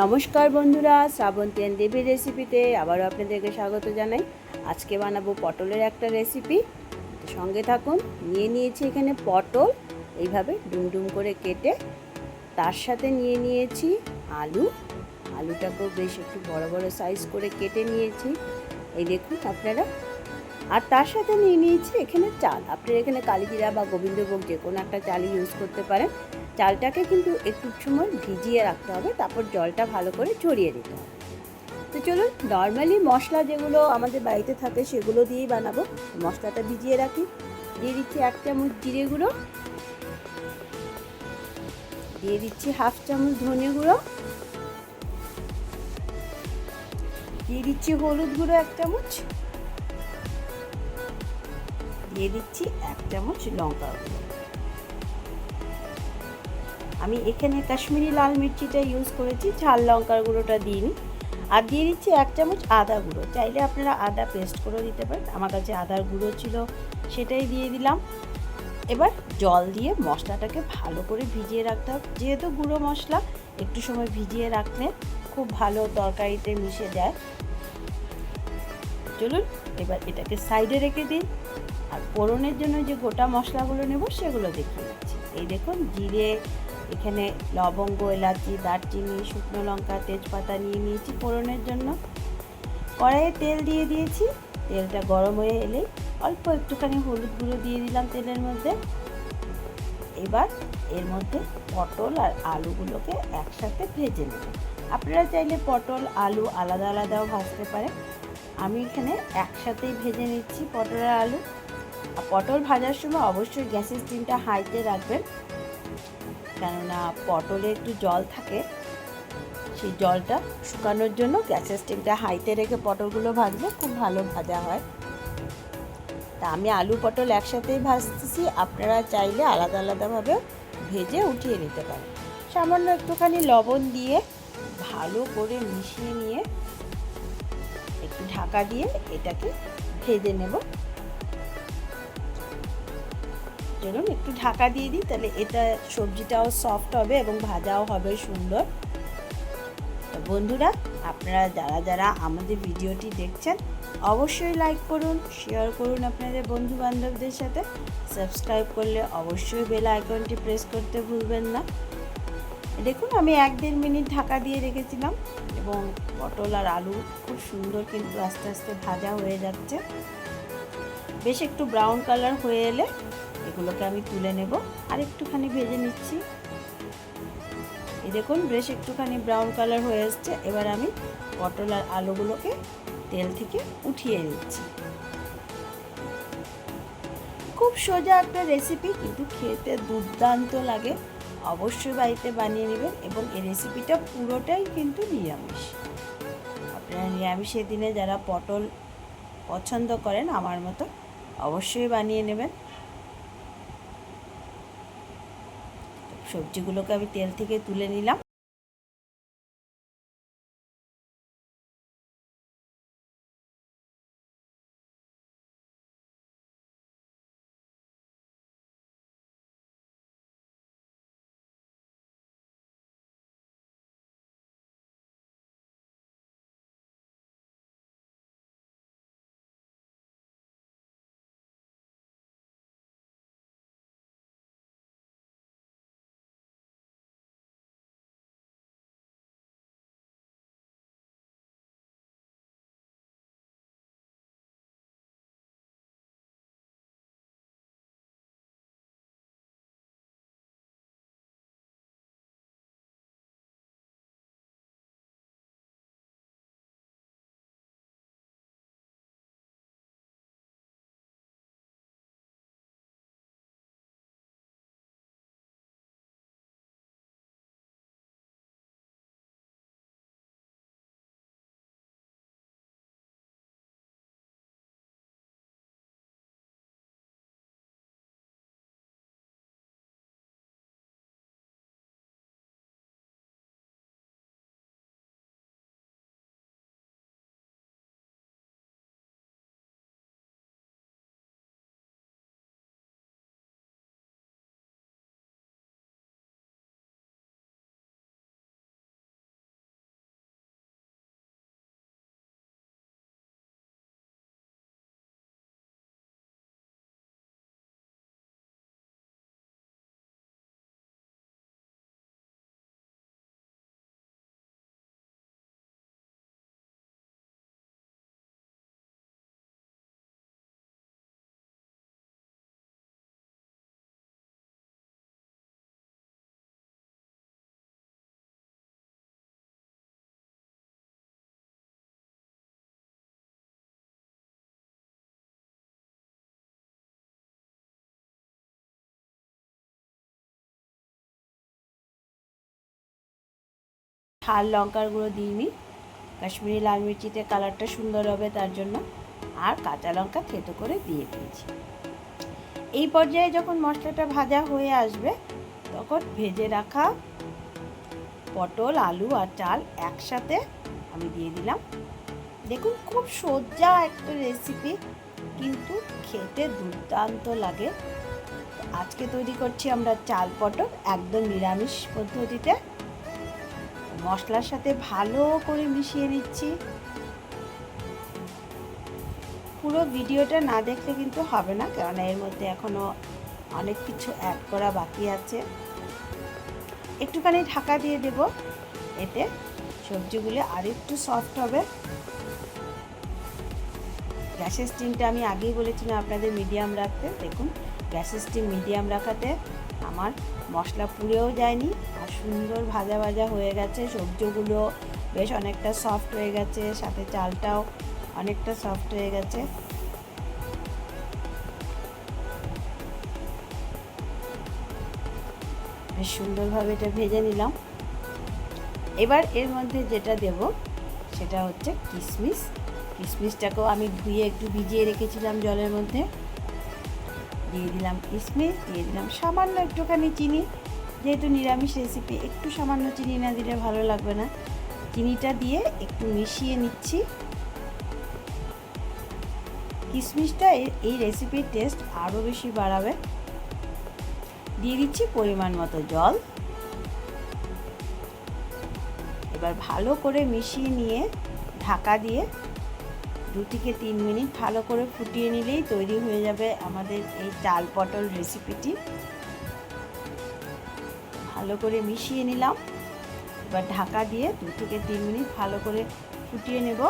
নমস্কার বন্ধুরা, শ্রাবন্তী দেবীর রেসিপিতে আবারও আপনাদেরকে স্বাগত জানাই। আজকে বানাবো পটলের একটা রেসিপি, সঙ্গে থাকুন। নিয়েছি এখানে পটল এইভাবে ডুমডুম করে কেটে, তার সাথে নিয়েছি আলুটাকেও বেশ একটু বড় বড় সাইজ করে কেটে নিয়েছি, এই দেখুন আপনারা। আর তার সাথে নিয়েছি এখানে চাল। আপনারা এখানে কালিজিরা বা গোবিন্দভোগ যে কোনো একটা চালই ইউজ করতে পারেন। চালটাকে কিন্তু একটু সময় ভিজিয়ে রাখতে হবে, তারপর জলটা ভালো করে ঝরিয়ে দিতে হবে। তো চলুন, নর্মালি মশলা যেগুলো আমাদের বাড়িতে থাকে সেগুলো দিয়েই বানাবো। মশলাটা ভিজিয়ে রাখি। দিয়ে দিচ্ছি 1 চামচ জিরে গুঁড়ো, দিয়ে দিচ্ছি 1/2 চামচ ধনে গুঁড়ো, দিয়ে দিচ্ছি হলুদ গুঁড়ো 1 চামচ, দিয়ে দিচ্ছি 1 চামচ লঙ্কা গুঁড়ো। আমি এখানে কাশ্মীরি লাল মির্চিটা ইউজ করেছি, ঝাল লঙ্কার গুঁড়োটা দিইনি। আর দিয়ে দিচ্ছি 1 চামচ আদা গুঁড়ো। চাইলে আপনারা আদা পেস্ট করে দিতে পারেন, আমার কাছে আদার গুঁড়ো ছিল, সেটাই দিয়ে দিলাম। এবার জল দিয়ে মশলাটাকে ভালো করে ভিজিয়ে রাখতে হবে। যেহেতু গুঁড়ো মশলা, একটু সময় ভিজিয়ে রাখলে খুব ভালো তরকারিতে মিশে যায়। চলুন এবার এটাকে সাইডে রেখে দিন। আর ফোড়নের জন্য যে গোটা মশলাগুলো নেব সেগুলো দেখিয়ে দিচ্ছি। এই দেখুন, জিরে, এখানে লবঙ্গ, এলাচি, দারচিনি, শুকনো লঙ্কা, তেজপাতা নিয়েছি ফোড়নের জন্য। কড়াইয়ে তেল দিয়ে দিয়েছি। তেলটা গরম হয়ে এলে অল্প একটুখানি হলুদ গুঁড়ো দিয়ে দিলাম তেলের মধ্যে। এবার এর মধ্যে পটল আর আলুগুলোকে একসাথে ভেজে নেব। আপনারা চাইলে পটল আলু আলাদা আলাদাও ভাজতে পারেন। আমি এখানে একসাথেই ভেজে নিচ্ছি পটল আর আলু। আর পটল ভাজার সময় অবশ্যই গ্যাসের স্টিমটা হাইতে রাখবেন, কেননা পটলে একটু জল থাকে, সেই জলটা শুকানোর জন্য গ্যাসের স্টিমটা হাইতে রেখে পটলগুলো ভাজলে খুব ভালো ভাজা হয়। তা আমি আলু পটল একসাথেই ভাজতেছি, আপনারা চাইলে আলাদা আলাদাভাবে ভেজে উঠিয়ে নিতে পারেন। সামান্য একটুখানি লবণ দিয়ে ভালো করে মিশিয়ে নিয়ে একটু ঢাকা দিয়ে এটাকে ভেজে নেব। চলুন একটু ঢাকা দিয়ে দিই, তাহলে এটা সবজিটাও সফট হবে এবং ভাজাও হবে সুন্দর। বন্ধুরা, আপনারা যারা যারা আমাদের ভিডিওটি দেখছেন অবশ্যই লাইক করুন, শেয়ার করুন আপনাদের বন্ধু বান্ধবদের সাথে। সাবস্ক্রাইব করলে অবশ্যই বেল আইকনটি প্রেস করতে ভুলবেন না। দেখুন, আমি 1-1.5 মিনিট ঢাকা দিয়ে রেখেছিলাম এবং পটল আর আলু খুব সুন্দর কিন্তু আস্তে আস্তে ভাজা হয়ে যাচ্ছে। বেশ একটু ব্রাউন কালার হয়ে এলে এগুলোকে আমি তুলে নেব। আর একটুখানি ভেজে নিচ্ছি। এই দেখুন, বেশ একটুখানি ব্রাউন কালার হয়ে এসছে। এবার আমি পটল আর আলুগুলোকে তেল থেকে উঠিয়ে নিচ্ছি। খুব সোজা একটা রেসিপি, কিন্তু খেতে দুর্দান্ত লাগে। অবশ্যই বাড়িতে বানিয়ে নেবেন। এবং এই রেসিপিটা পুরোটাই কিন্তু নিরামিষ। আপনারা নিরামিষের দিনে যারা পটল পছন্দ করেন আমার মতো, অবশ্যই বানিয়ে নেবেন। সবজিগুলোকে আমি তেল থেকে তুলে নিলাম। ঝাল লঙ্কার গুঁড়ো দিইনি, কাশ্মীরি লাল মির্চিতে কালারটা সুন্দর হবে তার জন্য, আর কাঁচা লঙ্কা থেতো করে দিয়ে দিয়েছি। এই পর্যায়ে যখন মশলাটা ভাজা হয়ে আসবে তখন ভেজে রাখা পটল, আলু আর চাল একসাথে আমি দিয়ে দিলাম। দেখুন খুব সোজা একটা রেসিপি, কিন্তু খেতে দুর্দান্ত লাগে। আজকে তৈরি করছি আমরা চাল পটল একদম নিরামিষ পদ্ধতিতে। মশলার সাথে ভালো করে মিশিয়ে নিচ্ছি। পুরো ভিডিওটা না দেখলে কিন্তু হবে না, কারণ এর মধ্যে এখনও অনেক কিছু অ্যাড করা বাকি আছে। একটুখানি ঢাকা দিয়ে দেব, এতে সবজিগুলো আর একটু সফট হবে। গ্যাসের স্টিমটা আমি আগেই বলেছিলাম আপনাদের মিডিয়াম রাখতে। দেখুন গ্যাসের স্টিম মিডিয়াম রাখাতে আমার মশলা পুড়েও যায়নি আর সুন্দর ভাজা ভাজা হয়ে গেছে। সবজিগুলো বেশ অনেকটা সফট হয়ে গেছে, সাথে চালটাও অনেকটা সফট হয়ে গেছে। বেশ সুন্দরভাবে এটা ভেজে নিলাম। এবার এর মধ্যে যেটা দেব সেটা হচ্ছে কিশমিশ। কিশমিশটাকেও আমি ধুয়ে একটু ভিজিয়ে রেখেছিলাম জলের মধ্যে। দিয়ে দিলাম কিশমিশ, দিয়ে দিলাম সামান্য একটুখানি চিনি, যেহেতু নিরামিষ রেসিপি একটু সামান্য চিনি না দিলে ভালো লাগবে না। চিনিটা দিয়ে একটু মিশিয়ে নিচ্ছি। কিশমিশটা এই রেসিপির টেস্ট আরও বেশি বাড়াবে। দিয়ে দিচ্ছি পরিমাণ মতো জল। এবার ভালো করে মিশিয়ে নিয়ে ঢাকা দিয়ে 2 থেকে 3 মিনিট ভালো করে ফুটিয়ে নিলেই তৈরি হয়ে যাবে আমাদের এই চাল পটল রেসিপিটি। ভালো করে মিশিয়ে নিলাম। এবার ঢাকা দিয়ে 2 থেকে 3 মিনিট ভালো করে ফুটিয়ে নেব।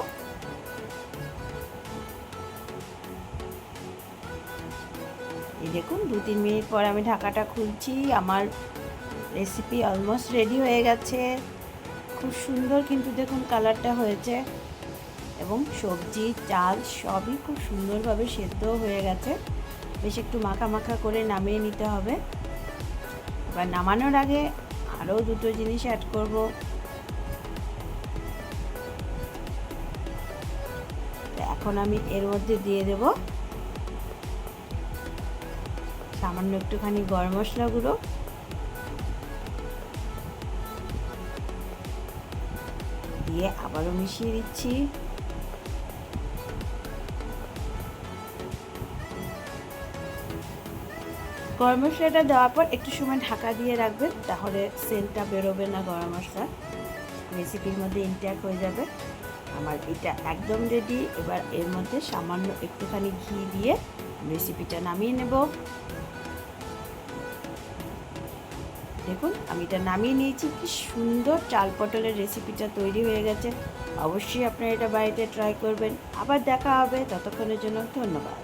এই দেখুন 2-3 মিনিট পর আমি ঢাকাটা খুলছি। আমার রেসিপি অলমোস্ট রেডি হয়ে গেছে। খুব সুন্দর কিন্তু দেখুন কালারটা হয়েছে, এবং সবজি চাল সবই খুব সুন্দরভাবে সেদ্ধ হয়ে গেছে। বেশ একটু মাখা মাখা করে নামিয়ে নিতে হবে। এবার নামানোর আগে আরও 2টো জিনিস অ্যাড করব। এখন আমি এর মধ্যে দিয়ে দেব সামান্য একটুখানি গরম মশলা গুঁড়ো, দিয়ে আবারও মিশিয়ে দিচ্ছি। গরম মশলাটা দেওয়ার পর একটু সময় ঢাকা দিয়ে রাখবেন, তাহলে সেন্টটা বেরোবে না গরম মশলা, রেসিপির মধ্যে ইনট্যাক্ট হয়ে যাবে। আমার এটা একদম রেডি। এবার এর মধ্যে সামান্য একটুখানি ঘি দিয়ে রেসিপিটা নামিয়ে নেব। দেখুন আমি এটা নামিয়ে নিয়েছি। কি সুন্দর চাল পটলের রেসিপিটা তৈরি হয়ে গেছে। অবশ্যই আপনারা এটা বাড়িতে ট্রাই করবেন। আবার দেখা হবে, ততক্ষণের জন্য ধন্যবাদ।